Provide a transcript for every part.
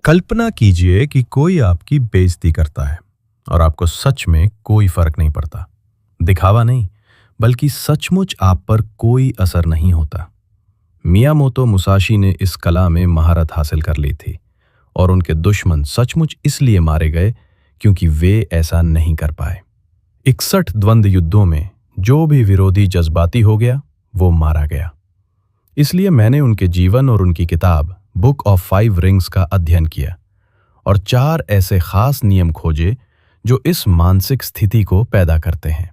कल्पना कीजिए कि कोई आपकी बेइज्जती करता है और आपको सच में कोई फर्क नहीं पड़ता। दिखावा नहीं, बल्कि सचमुच आप पर कोई असर नहीं होता। मियामोतो मुसाशी ने इस कला में महारत हासिल कर ली थी और उनके दुश्मन सचमुच इसलिए मारे गए क्योंकि वे ऐसा नहीं कर पाए। 61 द्वंद्व युद्धों में जो भी विरोधी जज्बाती हो गया वो मारा गया। इसलिए मैंने उनके जीवन और उनकी किताब बुक ऑफ 5 रिंग्स का अध्ययन किया और 4 ऐसे खास नियम खोजे जो इस मानसिक स्थिति को पैदा करते हैं।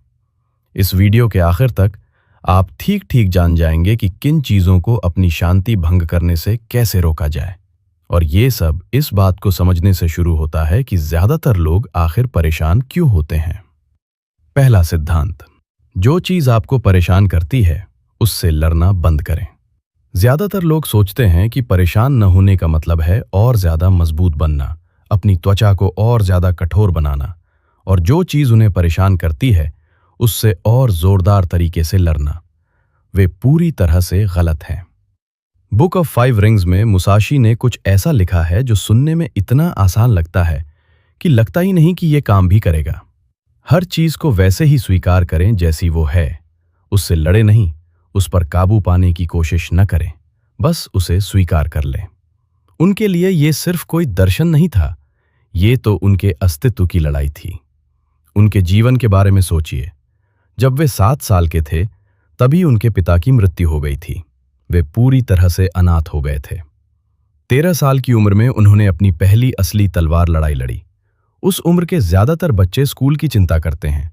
इस वीडियो के आखिर तक आप ठीक ठीक जान जाएंगे कि किन चीज़ों को अपनी शांति भंग करने से कैसे रोका जाए। और ये सब इस बात को समझने से शुरू होता है कि ज़्यादातर लोग आखिर परेशान क्यों होते हैं। पहला सिद्धांत, जो चीज़ आपको परेशान करती है उससे लड़ना बंद करें। ज़्यादातर लोग सोचते हैं कि परेशान न होने का मतलब है और ज़्यादा मजबूत बनना, अपनी त्वचा को और ज़्यादा कठोर बनाना, और जो चीज़ उन्हें परेशान करती है उससे और ज़ोरदार तरीके से लड़ना। वे पूरी तरह से गलत हैं। बुक ऑफ 5 रिंग्स में मुसाशी ने कुछ ऐसा लिखा है जो सुनने में इतना आसान लगता है कि लगता ही नहीं कि ये काम भी करेगा। हर चीज़ को वैसे ही स्वीकार करें जैसी वो है, उससे लड़े नहीं, उस पर काबू पाने की कोशिश न करें, बस उसे स्वीकार कर लें। उनके लिए ये सिर्फ कोई दर्शन नहीं था, ये तो उनके अस्तित्व की लड़ाई थी। उनके जीवन के बारे में सोचिए। जब वे 7 साल के थे तभी उनके पिता की मृत्यु हो गई थी। वे पूरी तरह से अनाथ हो गए थे। 13 साल की उम्र में उन्होंने अपनी पहली असली तलवार लड़ाई लड़ी। उस उम्र के ज्यादातर बच्चे स्कूल की चिंता करते हैं,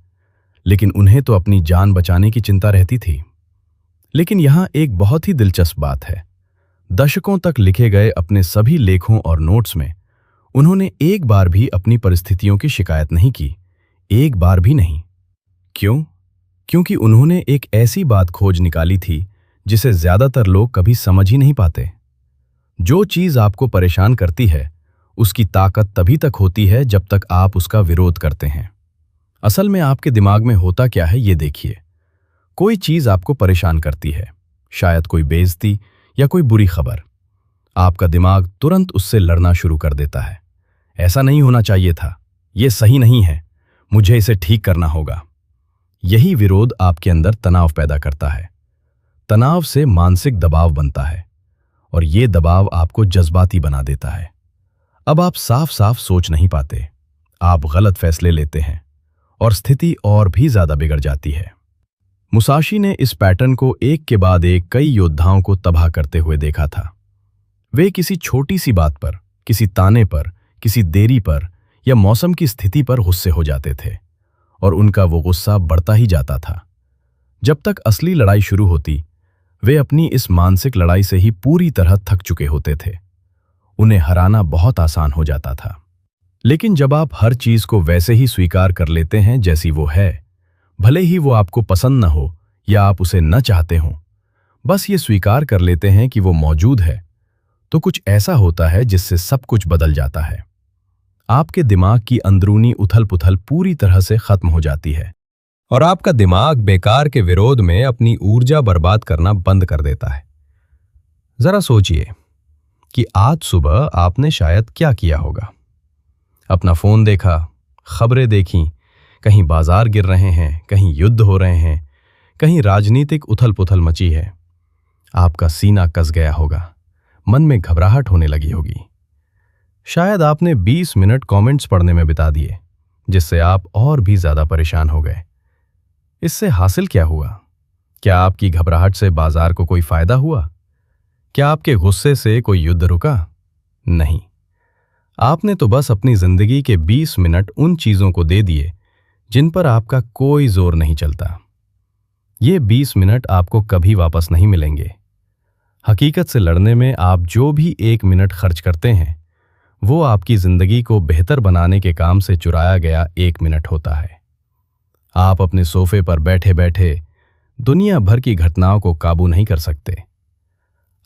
लेकिन उन्हें तो अपनी जान बचाने की चिंता रहती थी। लेकिन यहां एक बहुत ही दिलचस्प बात है। दशकों तक लिखे गए अपने सभी लेखों और नोट्स में उन्होंने एक बार भी अपनी परिस्थितियों की शिकायत नहीं की, एक बार भी नहीं। क्यों? क्योंकि उन्होंने एक ऐसी बात खोज निकाली थी जिसे ज्यादातर लोग कभी समझ ही नहीं पाते। जो चीज आपको परेशान करती है उसकी ताकत तभी तक होती है जब तक आप उसका विरोध करते हैं। असल में आपके दिमाग में होता क्या है ये देखिए। कोई चीज आपको परेशान करती है, शायद कोई बेइज्जती या कोई बुरी खबर। आपका दिमाग तुरंत उससे लड़ना शुरू कर देता है। ऐसा नहीं होना चाहिए था, ये सही नहीं है, मुझे इसे ठीक करना होगा। यही विरोध आपके अंदर तनाव पैदा करता है। तनाव से मानसिक दबाव बनता है और ये दबाव आपको जज्बाती बना देता है। अब आप साफ साफ सोच नहीं पाते, आप गलत फैसले लेते हैं और स्थिति और भी ज्यादा बिगड़ जाती है। मुसाशी ने इस पैटर्न को एक के बाद एक कई योद्धाओं को तबाह करते हुए देखा था। वे किसी छोटी सी बात पर, किसी ताने पर, किसी देरी पर या मौसम की स्थिति पर गुस्से हो जाते थे और उनका वो गुस्सा बढ़ता ही जाता था। जब तक असली लड़ाई शुरू होती, वे अपनी इस मानसिक लड़ाई से ही पूरी तरह थक चुके होते थे। उन्हें हराना बहुत आसान हो जाता था। लेकिन जब आप हर चीज को वैसे ही स्वीकार कर लेते हैं जैसी वो है, भले ही वो आपको पसंद न हो या आप उसे न चाहते हों, बस ये स्वीकार कर लेते हैं कि वो मौजूद है, तो कुछ ऐसा होता है जिससे सब कुछ बदल जाता है। आपके दिमाग की अंदरूनी उथल-पुथल पूरी तरह से खत्म हो जाती है और आपका दिमाग बेकार के विरोध में अपनी ऊर्जा बर्बाद करना बंद कर देता है। जरा सोचिए कि आज सुबह आपने शायद क्या किया होगा। अपना फोन देखा, खबरें देखीं, कहीं बाजार गिर रहे हैं, कहीं युद्ध हो रहे हैं, कहीं राजनीतिक उथल-पुथल मची है। आपका सीना कस गया होगा, मन में घबराहट होने लगी होगी। शायद आपने 20 मिनट कमेंट्स पढ़ने में बिता दिए, जिससे आप और भी ज्यादा परेशान हो गए। इससे हासिल क्या हुआ? क्या आपकी घबराहट से बाजार को कोई फायदा हुआ? क्या आपके गुस्से से कोई युद्ध रुका? नहीं। आपने तो बस अपनी जिंदगी के 20 मिनट उन चीजों को दे दिए जिन पर आपका कोई जोर नहीं चलता। ये 20 मिनट आपको कभी वापस नहीं मिलेंगे। हकीकत से लड़ने में आप जो भी 1 मिनट खर्च करते हैं, वो आपकी जिंदगी को बेहतर बनाने के काम से चुराया गया 1 मिनट होता है। आप अपने सोफे पर बैठे बैठे दुनिया भर की घटनाओं को काबू नहीं कर सकते।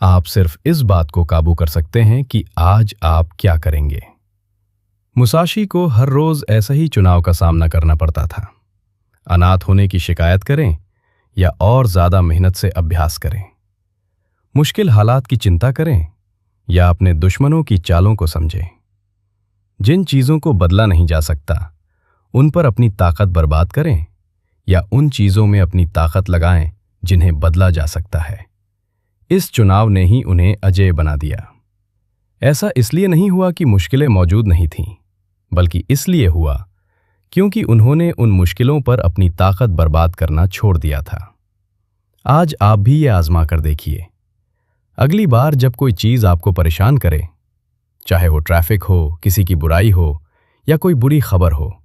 आप सिर्फ इस बात को काबू कर सकते हैं कि आज आप क्या करेंगे। मुसाशी को हर रोज ऐसा ही चुनाव का सामना करना पड़ता था। अनाथ होने की शिकायत करें या और ज्यादा मेहनत से अभ्यास करें। मुश्किल हालात की चिंता करें या अपने दुश्मनों की चालों को समझें। जिन चीज़ों को बदला नहीं जा सकता उन पर अपनी ताकत बर्बाद करें या उन चीज़ों में अपनी ताकत लगाएं जिन्हें बदला जा सकता है। इस चुनाव ने ही उन्हें अजेय बना दिया। ऐसा इसलिए नहीं हुआ कि मुश्किलें मौजूद नहीं थीं, बल्कि इसलिए हुआ क्योंकि उन्होंने उन मुश्किलों पर अपनी ताकत बर्बाद करना छोड़ दिया था। आज आप भी ये आजमा कर देखिए। अगली बार जब कोई चीज़ आपको परेशान करे, चाहे वो ट्रैफिक हो, किसी की बुराई हो या कोई बुरी खबर हो,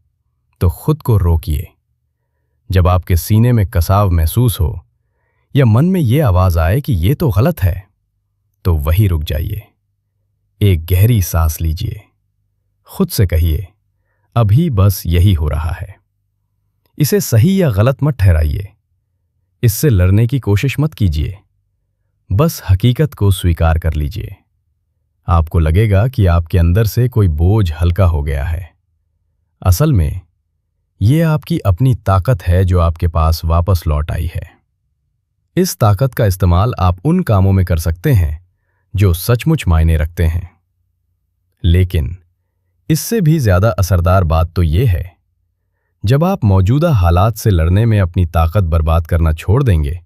तो खुद को रोकिए। जब आपके सीने में कसाव महसूस हो या मन में ये आवाज़ आए कि ये तो गलत है, तो वहीं रुक जाइए। एक गहरी सांस लीजिए। खुद से कहिए, अभी बस यही हो रहा है। इसे सही या गलत मत ठहराइए। इससे लड़ने की कोशिश मत कीजिए। बस हकीकत को स्वीकार कर लीजिए। आपको लगेगा कि आपके अंदर से कोई बोझ हल्का हो गया है। असल में ये आपकी अपनी ताकत है जो आपके पास वापस लौट आई है। इस ताकत का इस्तेमाल आप उन कामों में कर सकते हैं जो सचमुच मायने रखते हैं। लेकिन इससे भी ज्यादा असरदार बात तो ये है, जब आप मौजूदा हालात से लड़ने में अपनी ताकत बर्बाद करना छोड़ देंगे,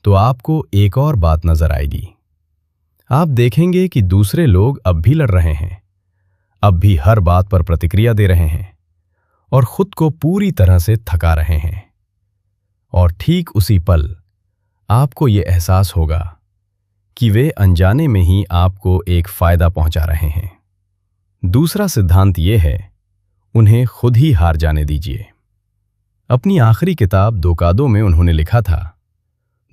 तो आपको एक और बात नजर आएगी। आप देखेंगे कि दूसरे लोग अब भी लड़ रहे हैं, अब भी हर बात पर प्रतिक्रिया दे रहे हैं और खुद को पूरी तरह से थका रहे हैं। और ठीक उसी पल आपको ये एहसास होगा कि वे अनजाने में ही आपको एक फायदा पहुंचा रहे हैं। दूसरा सिद्धांत यह है, उन्हें खुद ही हार जाने दीजिए। अपनी आखिरी किताब दोकादो में उन्होंने लिखा था,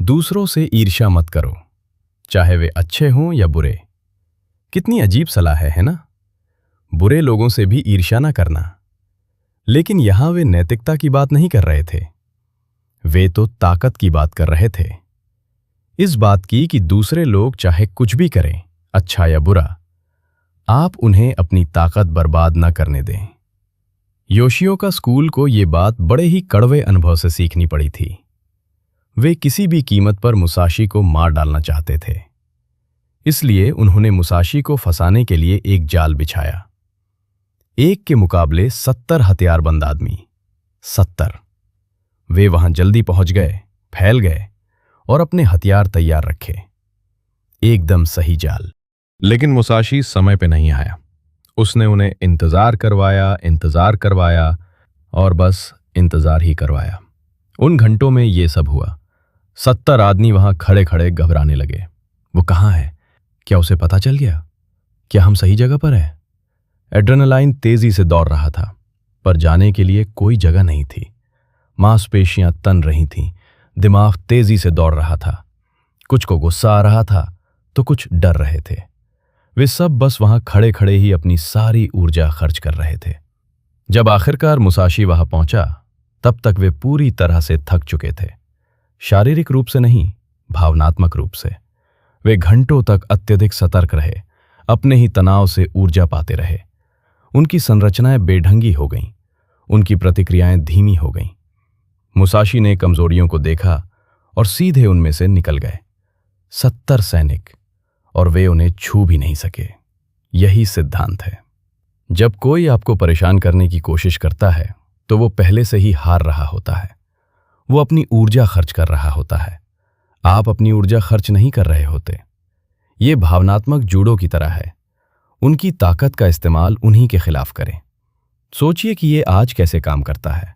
दूसरों से ईर्ष्या मत करो, चाहे वे अच्छे हों या बुरे। कितनी अजीब सलाह है ना? बुरे लोगों से भी ईर्ष्या ना करना। लेकिन यहां वे नैतिकता की बात नहीं कर रहे थे, वे तो ताकत की बात कर रहे थे। इस बात की कि दूसरे लोग चाहे कुछ भी करें, अच्छा या बुरा, आप उन्हें अपनी ताकत बर्बाद न करने दें। योशिओका स्कूल को ये बात बड़े ही कड़वे अनुभव से सीखनी पड़ी थी। वे किसी भी कीमत पर मुसाशी को मार डालना चाहते थे। इसलिए उन्होंने मुसाशी को फंसाने के लिए एक जाल बिछाया। एक के मुकाबले 70 हथियारबंद आदमी। 70। वे वहां जल्दी पहुंच गए, फैल गए और अपने हथियार तैयार रखे। एकदम सही जाल। लेकिन मुसाशी समय पे नहीं आया। उसने उन्हें इंतजार करवाया और बस इंतजार ही करवाया। उन घंटों में ये सब हुआ। 70 आदमी वहां खड़े खड़े घबराने लगे। वो कहाँ है? क्या उसे पता चल गया? क्या हम सही जगह पर हैं? एड्रेनालाइन तेजी से दौड़ रहा था, पर जाने के लिए कोई जगह नहीं थी। मांसपेशियां तन रही थीं, दिमाग तेजी से दौड़ रहा था। कुछ को गुस्सा आ रहा था तो कुछ डर रहे थे। वे सब बस वहां खड़े खड़े ही अपनी सारी ऊर्जा खर्च कर रहे थे। जब आखिरकार मुसाशी वहां पहुंचा, तब तक वे पूरी तरह से थक चुके थे। शारीरिक रूप से नहीं, भावनात्मक रूप से। वे घंटों तक अत्यधिक सतर्क रहे, अपने ही तनाव से ऊर्जा पाते रहे। उनकी संरचनाएं बेढंगी हो गईं, उनकी प्रतिक्रियाएं धीमी हो गईं। मुसाशी ने कमजोरियों को देखा और सीधे उनमें से निकल गए। 70 सैनिक, और वे उन्हें छू भी नहीं सके। यही सिद्धांत है। जब कोई आपको परेशान करने की कोशिश करता है, तो वो पहले से ही हार रहा होता है। वो अपनी ऊर्जा खर्च कर रहा होता है। आप अपनी ऊर्जा खर्च नहीं कर रहे होते। ये भावनात्मक जूडो की तरह है। उनकी ताकत का इस्तेमाल उन्हीं के खिलाफ करें। सोचिए कि ये आज कैसे काम करता है।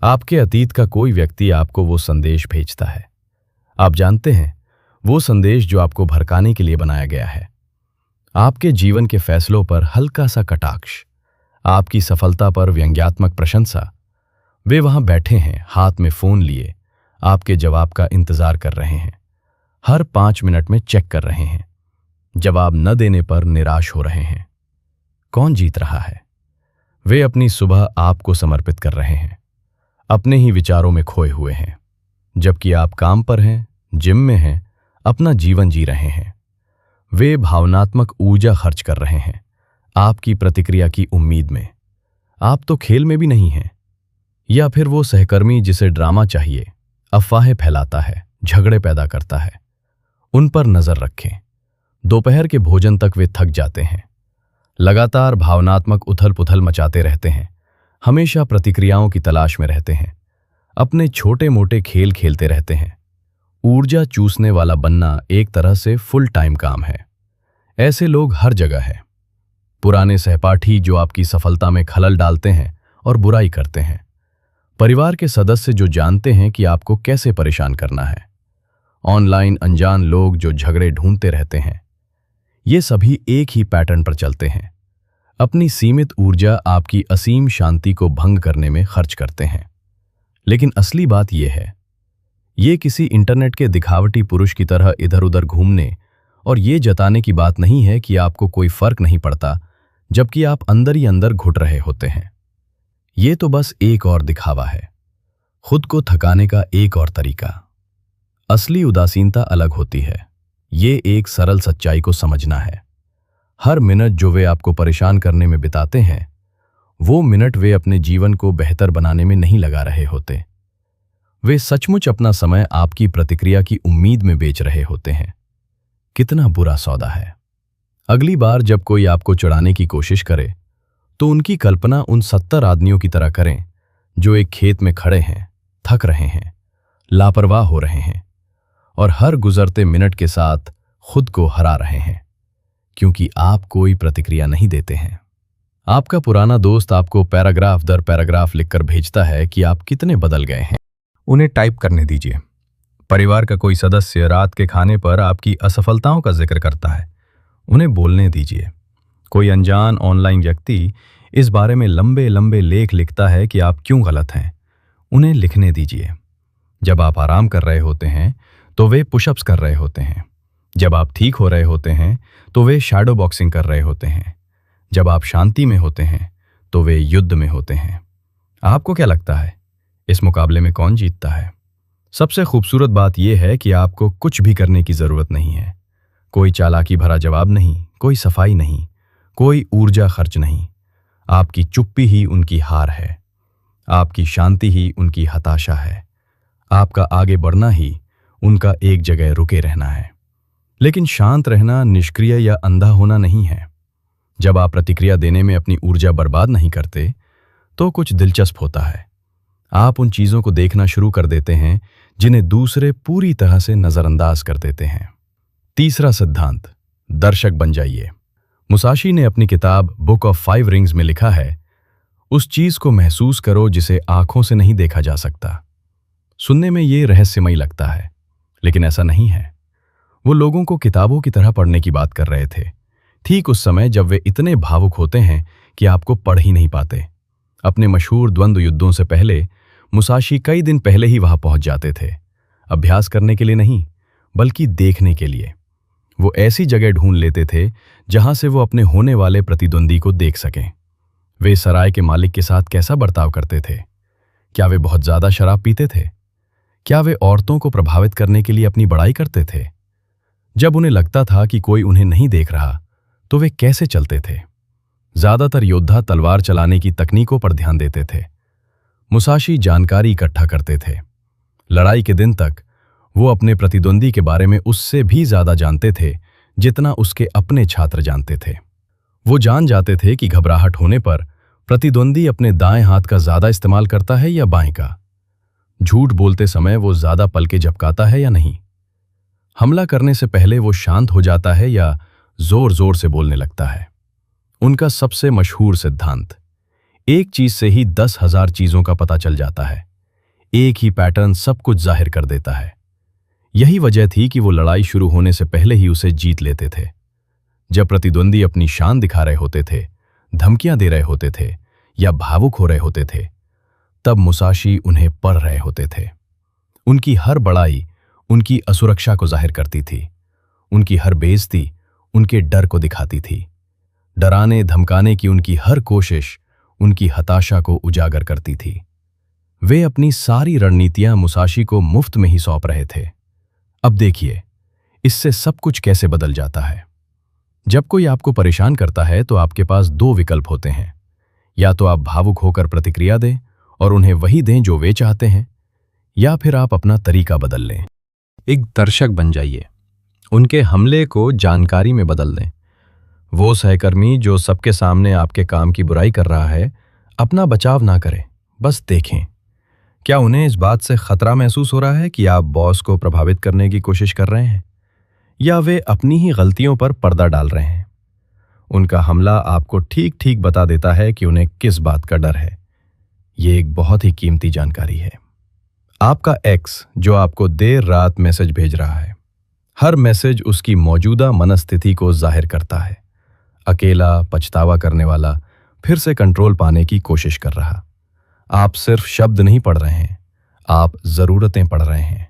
आपके अतीत का कोई व्यक्ति आपको वो संदेश भेजता है। आप जानते हैं, वो संदेश जो आपको भड़काने के लिए बनाया गया है। आपके जीवन के फैसलों पर हल्का सा कटाक्ष, आपकी सफलता पर व्यंग्यात्मक प्रशंसा। वे वहां बैठे हैं, हाथ में फोन लिए, आपके जवाब का इंतजार कर रहे हैं। हर 5 मिनट में चेक कर रहे हैं। जवाब न देने पर निराश हो रहे हैं। कौन जीत रहा है? वे अपनी सुबह आपको समर्पित कर रहे हैं, अपने ही विचारों में खोए हुए हैं, जबकि आप काम पर हैं, जिम में हैं, अपना जीवन जी रहे हैं। वे भावनात्मक ऊर्जा खर्च कर रहे हैं, आपकी प्रतिक्रिया की उम्मीद में। आप तो खेल में भी नहीं हैं। या फिर वो सहकर्मी जिसे ड्रामा चाहिए, अफवाहें फैलाता है, झगड़े पैदा करता है। उन पर नजर रखें। दोपहर के भोजन तक वे थक जाते हैं। लगातार भावनात्मक उथल पुथल मचाते रहते हैं, हमेशा प्रतिक्रियाओं की तलाश में रहते हैं, अपने छोटे मोटे खेल खेलते रहते हैं। ऊर्जा चूसने वाला बनना एक तरह से फुल टाइम काम है। ऐसे लोग हर जगह हैं। पुराने सहपाठी जो आपकी सफलता में खलल डालते हैं और बुराई करते हैं। परिवार के सदस्य जो जानते हैं कि आपको कैसे परेशान करना है। ऑनलाइन अनजान लोग जो झगड़े ढूंढते रहते हैं। ये सभी एक ही पैटर्न पर चलते हैं। अपनी सीमित ऊर्जा आपकी असीम शांति को भंग करने में खर्च करते हैं। लेकिन असली बात यह है, ये किसी इंटरनेट के दिखावटी पुरुष की तरह इधर उधर घूमने और ये जताने की बात नहीं है कि आपको कोई फर्क नहीं पड़ता, जबकि आप अंदर ही अंदर घुट रहे होते हैं। ये तो बस एक और दिखावा है, खुद को थकाने का एक और तरीका। असली उदासीनता अलग होती है। ये एक सरल सच्चाई को समझना है। हर मिनट जो वे आपको परेशान करने में बिताते हैं, वो मिनट वे अपने जीवन को बेहतर बनाने में नहीं लगा रहे होते। वे सचमुच अपना समय आपकी प्रतिक्रिया की उम्मीद में बेच रहे होते हैं। कितना बुरा सौदा है। अगली बार जब कोई आपको चिढ़ाने की कोशिश करे, तो उनकी कल्पना उन 70 आदमियों की तरह करें जो एक खेत में खड़े हैं, थक रहे हैं, लापरवाह हो रहे हैं और हर गुजरते मिनट के साथ खुद को हरा रहे हैं, क्योंकि आप कोई प्रतिक्रिया नहीं देते हैं। आपका पुराना दोस्त आपको पैराग्राफ दर पैराग्राफ लिखकर भेजता है कि आप कितने बदल गए हैं। उन्हें टाइप करने दीजिए। परिवार का कोई सदस्य रात के खाने पर आपकी असफलताओं का जिक्र करता है, उन्हें बोलने दीजिए। कोई अनजान ऑनलाइन व्यक्ति इस बारे में लंबे लंबे लेख लिखता है कि आप क्यों गलत हैं, उन्हें लिखने दीजिए। जब आप आराम कर रहे होते हैं तो वे पुशअप्स कर रहे होते हैं। जब आप ठीक हो रहे होते हैं तो वे शैडो बॉक्सिंग कर रहे होते हैं। जब आप शांति में होते हैं तो वे युद्ध में होते हैं। आपको क्या लगता है, इस मुकाबले में कौन जीतता है? सबसे खूबसूरत बात यह है कि आपको कुछ भी करने की जरूरत नहीं है। कोई चालाकी भरा जवाब नहीं, कोई सफाई नहीं, कोई ऊर्जा खर्च नहीं। आपकी चुप्पी ही उनकी हार है। आपकी शांति ही उनकी हताशा है। आपका आगे बढ़ना ही उनका एक जगह रुके रहना है। लेकिन शांत रहना निष्क्रिय या अंधा होना नहीं है। जब आप प्रतिक्रिया देने में अपनी ऊर्जा बर्बाद नहीं करते, तो कुछ दिलचस्प होता है। आप उन चीजों को देखना शुरू कर देते हैं जिन्हें दूसरे पूरी तरह से नजरअंदाज कर देते हैं। तीसरा सिद्धांत, दर्शक बन जाइए। मुसाशी ने अपनी किताब बुक ऑफ 5 रिंग्स में लिखा है, उस चीज को महसूस करो जिसे आंखों से नहीं देखा जा सकता। सुनने में ये रहस्यमयी लगता है, लेकिन ऐसा नहीं है। वो लोगों को किताबों की तरह पढ़ने की बात कर रहे थे, ठीक उस समय जब वे इतने भावुक होते हैं कि आपको पढ़ ही नहीं पाते। अपने मशहूर द्वंद्व युद्धों से पहले मुसाशी कई दिन पहले ही वहां पहुंच जाते थे, अभ्यास करने के लिए नहीं, बल्कि देखने के लिए। वो ऐसी जगह ढूंढ लेते थे जहां से वो अपने होने वाले प्रतिद्वंदी को देख सकें। वे सराय के मालिक के साथ कैसा बर्ताव करते थे? क्या वे बहुत ज्यादा शराब पीते थे? क्या वे औरतों को प्रभावित करने के लिए अपनी बड़ाई करते थे? जब उन्हें लगता था कि कोई उन्हें नहीं देख रहा, तो वे कैसे चलते थे? ज्यादातर योद्धा तलवार चलाने की तकनीकों पर ध्यान देते थे। मुसाशी जानकारी इकट्ठा करते थे। लड़ाई के दिन तक वो अपने प्रतिद्वंदी के बारे में उससे भी ज्यादा जानते थे जितना उसके अपने छात्र जानते थे। वो जान जाते थे कि घबराहट होने पर प्रतिद्वंदी अपने दाएं हाथ का ज्यादा इस्तेमाल करता है या बाएं का। झूठ बोलते समय वो ज्यादा पलके झपकाता है या नहीं। हमला करने से पहले वो शांत हो जाता है या जोर जोर से बोलने लगता है। उनका सबसे मशहूर सिद्धांत, एक चीज से ही 10,000 चीजों का पता चल जाता है। एक ही पैटर्न सब कुछ जाहिर कर देता है। यही वजह थी कि वो लड़ाई शुरू होने से पहले ही उसे जीत लेते थे। जब प्रतिद्वंदी अपनी शान दिखा रहे होते थे, धमकियां दे रहे होते थे या भावुक हो रहे होते थे, तब मुसाशी उन्हें पढ़ रहे होते थे। उनकी हर बड़ाई उनकी असुरक्षा को जाहिर करती थी। उनकी हर बेइज्जती उनके डर को दिखाती थी। डराने धमकाने की उनकी हर कोशिश उनकी हताशा को उजागर करती थी। वे अपनी सारी रणनीतियां मुसाशी को मुफ्त में ही सौंप रहे थे। अब देखिए, इससे सब कुछ कैसे बदल जाता है। जब कोई आपको परेशान करता है तो आपके पास 2 विकल्प होते हैं। या तो आप भावुक होकर प्रतिक्रिया दें और उन्हें वही दें जो वे चाहते हैं, या फिर आप अपना तरीका बदल लें। एक दर्शक बन जाइए। उनके हमले को जानकारी में बदल दें। वो सहकर्मी जो सबके सामने आपके काम की बुराई कर रहा है, अपना बचाव ना करें, बस देखें। क्या उन्हें इस बात से खतरा महसूस हो रहा है कि आप बॉस को प्रभावित करने की कोशिश कर रहे हैं, या वे अपनी ही गलतियों पर पर्दा डाल रहे हैं? उनका हमला आपको ठीक ठीक बता देता है कि उन्हें किस बात का डर है। ये एक बहुत ही कीमती जानकारी है। आपका एक्स जो आपको देर रात मैसेज भेज रहा है, हर मैसेज उसकी मौजूदा मनस्थिति को जाहिर करता है। अकेला, पछतावा करने वाला, फिर से कंट्रोल पाने की कोशिश कर रहा। आप सिर्फ शब्द नहीं पढ़ रहे हैं, आप ज़रूरतें पढ़ रहे हैं,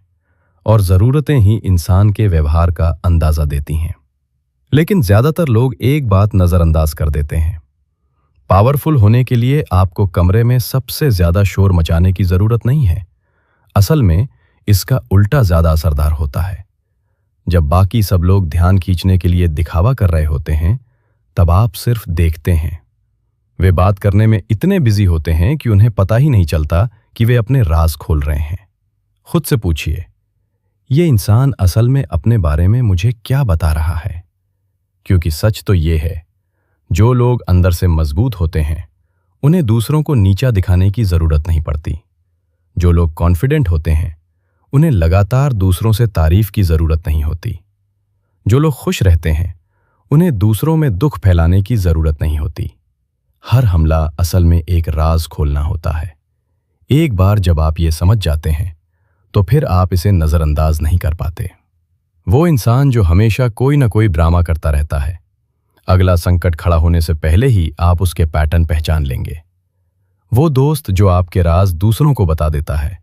और ज़रूरतें ही इंसान के व्यवहार का अंदाज़ा देती हैं। लेकिन ज़्यादातर लोग एक बात नज़रअंदाज कर देते हैं। पावरफुल होने के लिए आपको कमरे में सबसे ज़्यादा शोर मचाने की ज़रूरत नहीं है। असल में इसका उल्टा ज़्यादा असरदार होता है। जब बाकी सब लोग ध्यान खींचने के लिए दिखावा कर रहे होते हैं, तब आप सिर्फ देखते हैं। वे बात करने में इतने बिजी होते हैं कि उन्हें पता ही नहीं चलता कि वे अपने राज खोल रहे हैं। खुद से पूछिए, ये इंसान असल में अपने बारे में मुझे क्या बता रहा है? क्योंकि सच तो ये है, जो लोग अंदर से मजबूत होते हैं, उन्हें दूसरों को नीचा दिखाने की जरूरत नहीं पड़ती। जो लोग कॉन्फिडेंट होते हैं, उन्हें लगातार दूसरों से तारीफ की जरूरत नहीं होती। जो लोग खुश रहते हैं, उन्हें दूसरों में दुख फैलाने की जरूरत नहीं होती। हर हमला असल में एक राज खोलना होता है। एक बार जब आप ये समझ जाते हैं, तो फिर आप इसे नजरअंदाज नहीं कर पाते। वो इंसान जो हमेशा कोई ना कोई ड्रामा करता रहता है, अगला संकट खड़ा होने से पहले ही आप उसके पैटर्न पहचान लेंगे। वो दोस्त जो आपके राज दूसरों को बता देता है,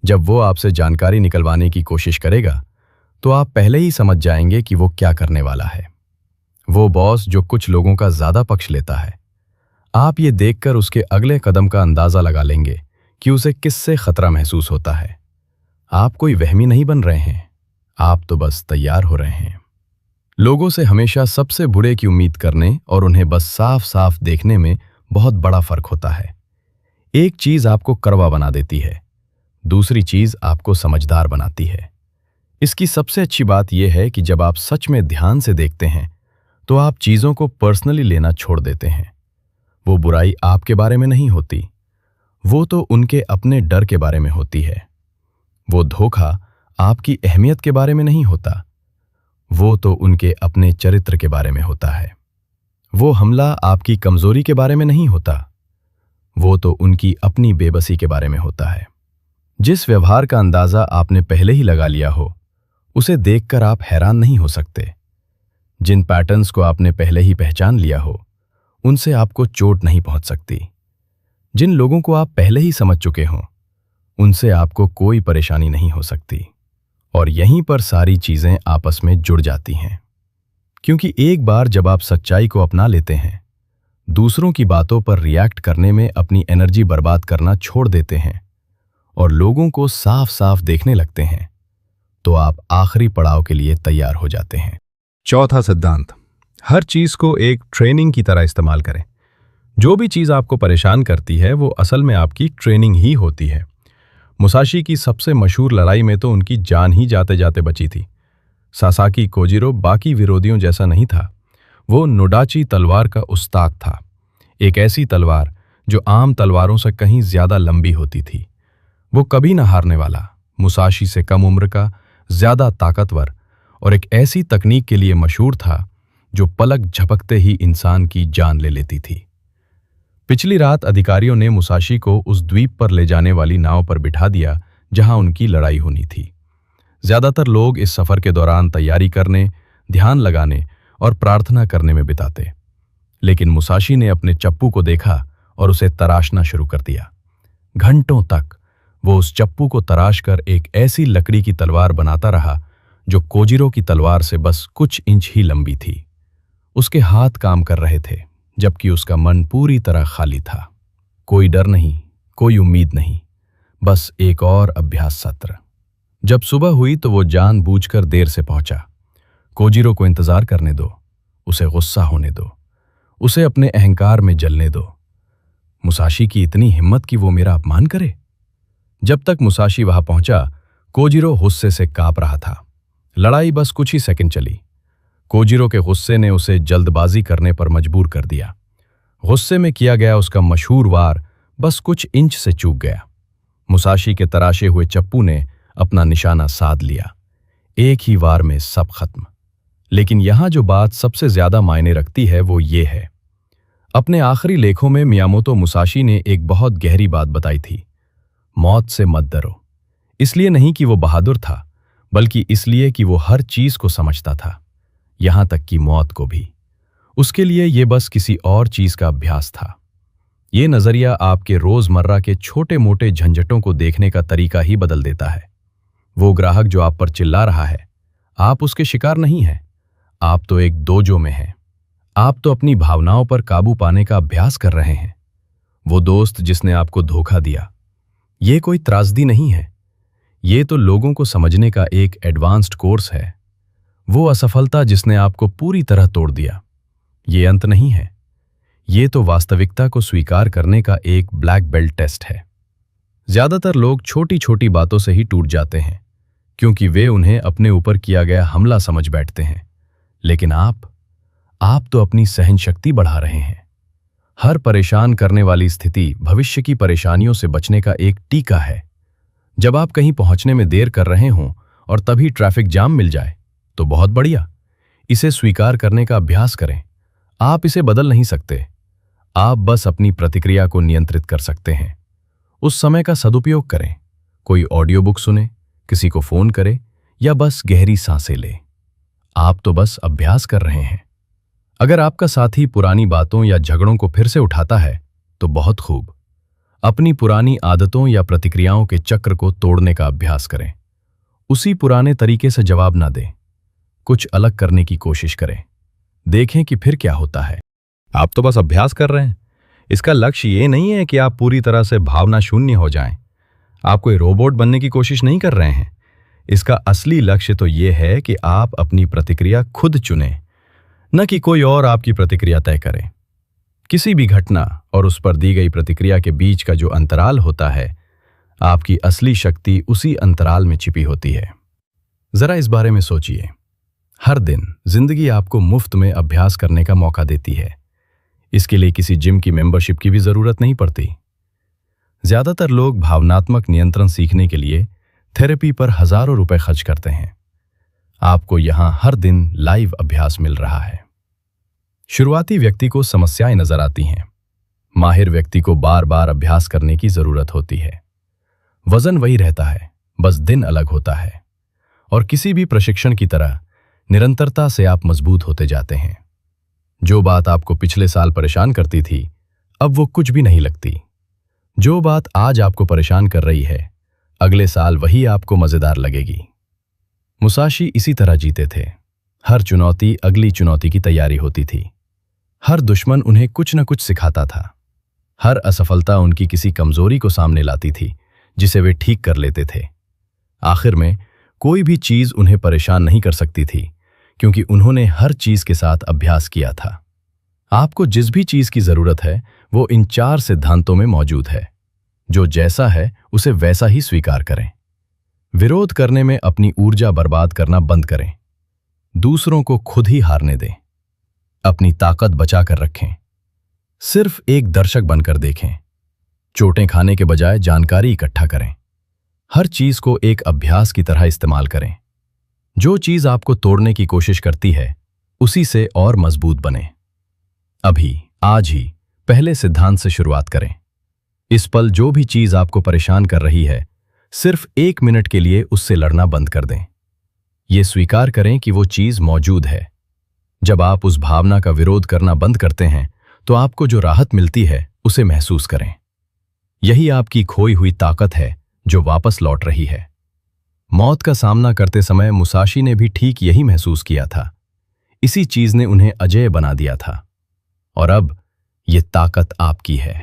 जब वो आपसे जानकारी निकलवाने की कोशिश करेगा, तो आप पहले ही समझ जाएंगे कि वो क्या करने वाला है। वो बॉस जो कुछ लोगों का ज्यादा पक्ष लेता है, आप ये देखकर उसके अगले कदम का अंदाजा लगा लेंगे कि उसे किससे खतरा महसूस होता है। आप कोई वहमी नहीं बन रहे हैं, आप तो बस तैयार हो रहे हैं। लोगों से हमेशा सबसे बुरे की उम्मीद करने और उन्हें बस साफ साफ देखने में बहुत बड़ा फर्क होता है। एक चीज आपको कड़वा बना देती है, दूसरी चीज आपको समझदार बनाती है। इसकी सबसे अच्छी बात यह है कि जब आप सच में ध्यान से देखते हैं, तो आप चीजों को पर्सनली लेना छोड़ देते हैं। वो बुराई आपके बारे में नहीं होती, वो तो उनके अपने डर के बारे में होती है। वो धोखा आपकी अहमियत के बारे में नहीं होता, वो तो उनके अपने चरित्र के बारे में होता है। वो हमला आपकी कमजोरी के बारे में नहीं होता, वो तो उनकी अपनी बेबसी के बारे में होता है। जिस व्यवहार का अंदाजा आपने पहले ही लगा लिया हो, उसे देखकर आप हैरान नहीं हो सकते। जिन पैटर्न्स को आपने पहले ही पहचान लिया हो, उनसे आपको चोट नहीं पहुंच सकती। जिन लोगों को आप पहले ही समझ चुके हों, उनसे आपको कोई परेशानी नहीं हो सकती। और यहीं पर सारी चीजें आपस में जुड़ जाती हैं। क्योंकि एक बार जब आप सच्चाई को अपना लेते हैं, दूसरों की बातों पर रिएक्ट करने में अपनी एनर्जी बर्बाद करना छोड़ देते हैं और लोगों को साफ साफ देखने लगते हैं, तो आप आखिरी पड़ाव के लिए तैयार हो जाते हैं। चौथा सिद्धांत, हर चीज को एक ट्रेनिंग की तरह इस्तेमाल करें। जो भी चीज आपको परेशान करती है, वो असल में आपकी ट्रेनिंग ही होती है। मुसाशी की सबसे मशहूर लड़ाई में तो उनकी जान ही जाते जाते बची थी। सासाकी कोजिरो बाकी विरोधियों जैसा नहीं था, वो नोडाची तलवार का उस्ताद था। एक ऐसी तलवार जो आम तलवारों से कहीं ज्यादा लंबी होती थी। वो कभी न हारने वाला, मुसाशी से कम उम्र का, ज्यादा ताकतवर और एक ऐसी तकनीक के लिए मशहूर था जो पलक झपकते ही इंसान की जान ले लेती थी। पिछली रात अधिकारियों ने मुसाशी को उस द्वीप पर ले जाने वाली नाव पर बिठा दिया जहां उनकी लड़ाई होनी थी। ज्यादातर लोग इस सफर के दौरान तैयारी करने, ध्यान लगाने और प्रार्थना करने में बिताते, लेकिन मुसाशी ने अपने चप्पू को देखा और उसे तराशना शुरू कर दिया। घंटों तक वो उस चप्पू को तराश कर एक ऐसी लकड़ी की तलवार बनाता रहा जो कोजिरो की तलवार से बस कुछ इंच ही लंबी थी। उसके हाथ काम कर रहे थे, जबकि उसका मन पूरी तरह खाली था। कोई डर नहीं, कोई उम्मीद नहीं, बस एक और अभ्यास सत्र। जब सुबह हुई तो वो जानबूझकर देर से पहुंचा। कोजिरो को इंतजार करने दो, उसे गुस्सा होने दो, उसे अपने अहंकार में जलने दो। मुसाशी की इतनी हिम्मत कि वो मेरा अपमान करे। जब तक मुसाशी वहां पहुंचा, कोजिरो गुस्से से कांप रहा था। लड़ाई बस कुछ ही सेकंड चली। कोजिरो के गुस्से ने उसे जल्दबाजी करने पर मजबूर कर दिया। गुस्से में किया गया उसका मशहूर वार बस कुछ इंच से चूक गया। मुसाशी के तराशे हुए चप्पू ने अपना निशाना साध लिया। एक ही वार में सब खत्म। लेकिन यहां जो बात सबसे ज्यादा मायने रखती है वो ये है, अपने आखिरी लेखों में मियामोतो मुसाशी ने एक बहुत गहरी बात बताई थी। मौत से मत डरो। इसलिए नहीं कि वो बहादुर था, बल्कि इसलिए कि वो हर चीज को समझता था, यहां तक कि मौत को भी। उसके लिए ये बस किसी और चीज का अभ्यास था। ये नजरिया आपके रोजमर्रा के छोटे मोटे झंझटों को देखने का तरीका ही बदल देता है। वो ग्राहक जो आप पर चिल्ला रहा है, आप उसके शिकार नहीं हैं। आप तो एक दोजो में हैं। आप तो अपनी भावनाओं पर काबू पाने का अभ्यास कर रहे हैं। वो दोस्त जिसने आपको धोखा दिया, ये कोई त्रासदी नहीं है। ये तो लोगों को समझने का एक एडवांस्ड कोर्स है। वो असफलता जिसने आपको पूरी तरह तोड़ दिया, ये अंत नहीं है। ये तो वास्तविकता को स्वीकार करने का एक ब्लैक बेल्ट टेस्ट है। ज्यादातर लोग छोटी छोटी बातों से ही टूट जाते हैं, क्योंकि वे उन्हें अपने ऊपर किया गया हमला समझ बैठते हैं। लेकिन आप तो अपनी सहन शक्ति बढ़ा रहे हैं। हर परेशान करने वाली स्थिति भविष्य की परेशानियों से बचने का एक टीका है। जब आप कहीं पहुंचने में देर कर रहे हों और तभी ट्रैफिक जाम मिल जाए, तो बहुत बढ़िया। इसे स्वीकार करने का अभ्यास करें। आप इसे बदल नहीं सकते। आप बस अपनी प्रतिक्रिया को नियंत्रित कर सकते हैं। उस समय का सदुपयोग करें। कोई ऑडियो बुक सुने, किसी को फोन करे या बस गहरी सांसें ले। आप तो बस अभ्यास कर रहे हैं। अगर आपका साथी पुरानी बातों या झगड़ों को फिर से उठाता है, तो बहुत खूब। अपनी पुरानी आदतों या प्रतिक्रियाओं के चक्र को तोड़ने का अभ्यास करें। उसी पुराने तरीके से जवाब ना दें। कुछ अलग करने की कोशिश करें। देखें कि फिर क्या होता है। आप तो बस अभ्यास कर रहे हैं। इसका लक्ष्य ये नहीं है कि आप पूरी तरह से भावना शून्य हो जाएं। आप कोई रोबोट बनने की कोशिश नहीं कर रहे हैं। इसका असली लक्ष्य तो ये है कि आप अपनी प्रतिक्रिया खुद चुनें, न कि कोई और आपकी प्रतिक्रिया तय करे। किसी भी घटना और उस पर दी गई प्रतिक्रिया के बीच का जो अंतराल होता है, आपकी असली शक्ति उसी अंतराल में छिपी होती है। जरा इस बारे में सोचिए। हर दिन जिंदगी आपको मुफ्त में अभ्यास करने का मौका देती है। इसके लिए किसी जिम की मेंबरशिप की भी जरूरत नहीं पड़ती। ज्यादातर लोग भावनात्मक नियंत्रण सीखने के लिए थेरेपी पर हजारों रुपए खर्च करते हैं। आपको यहां हर दिन लाइव अभ्यास मिल रहा है। शुरुआती व्यक्ति को समस्याएं नजर आती हैं। माहिर व्यक्ति को बार बार अभ्यास करने की जरूरत होती है। वजन वही रहता है, बस दिन अलग होता है। और किसी भी प्रशिक्षण की तरह निरंतरता से आप मजबूत होते जाते हैं। जो बात आपको पिछले साल परेशान करती थी, अब वो कुछ भी नहीं लगती। जो बात आज आपको परेशान कर रही है, अगले साल वही आपको मजेदार लगेगी। मुसाशी इसी तरह जीते थे। हर चुनौती अगली चुनौती की तैयारी होती थी। हर दुश्मन उन्हें कुछ न कुछ सिखाता था। हर असफलता उनकी किसी कमजोरी को सामने लाती थी, जिसे वे ठीक कर लेते थे। आखिर में कोई भी चीज उन्हें परेशान नहीं कर सकती थी, क्योंकि उन्होंने हर चीज के साथ अभ्यास किया था। आपको जिस भी चीज की जरूरत है, वो इन 4 सिद्धांतों में मौजूद है। जो जैसा है उसे वैसा ही स्वीकार करें। विरोध करने में अपनी ऊर्जा बर्बाद करना बंद करें। दूसरों को खुद ही हारने दें। अपनी ताकत बचा कर रखें। सिर्फ एक दर्शक बनकर देखें। चोटें खाने के बजाय जानकारी इकट्ठा करें। हर चीज को एक अभ्यास की तरह इस्तेमाल करें। जो चीज आपको तोड़ने की कोशिश करती है, उसी से और मजबूत बने। अभी, आज ही पहले सिद्धांत से शुरुआत करें। इस पल जो भी चीज आपको परेशान कर रही है, सिर्फ 1 मिनट के लिए उससे लड़ना बंद कर दें। ये स्वीकार करें कि वो चीज मौजूद है। जब आप उस भावना का विरोध करना बंद करते हैं, तो आपको जो राहत मिलती है, उसे महसूस करें। यही आपकी खोई हुई ताकत है, जो वापस लौट रही है। मौत का सामना करते समय मुसाशी ने भी ठीक यही महसूस किया था। इसी चीज ने उन्हें अजेय बना दिया था। और अब ये ताकत आपकी है।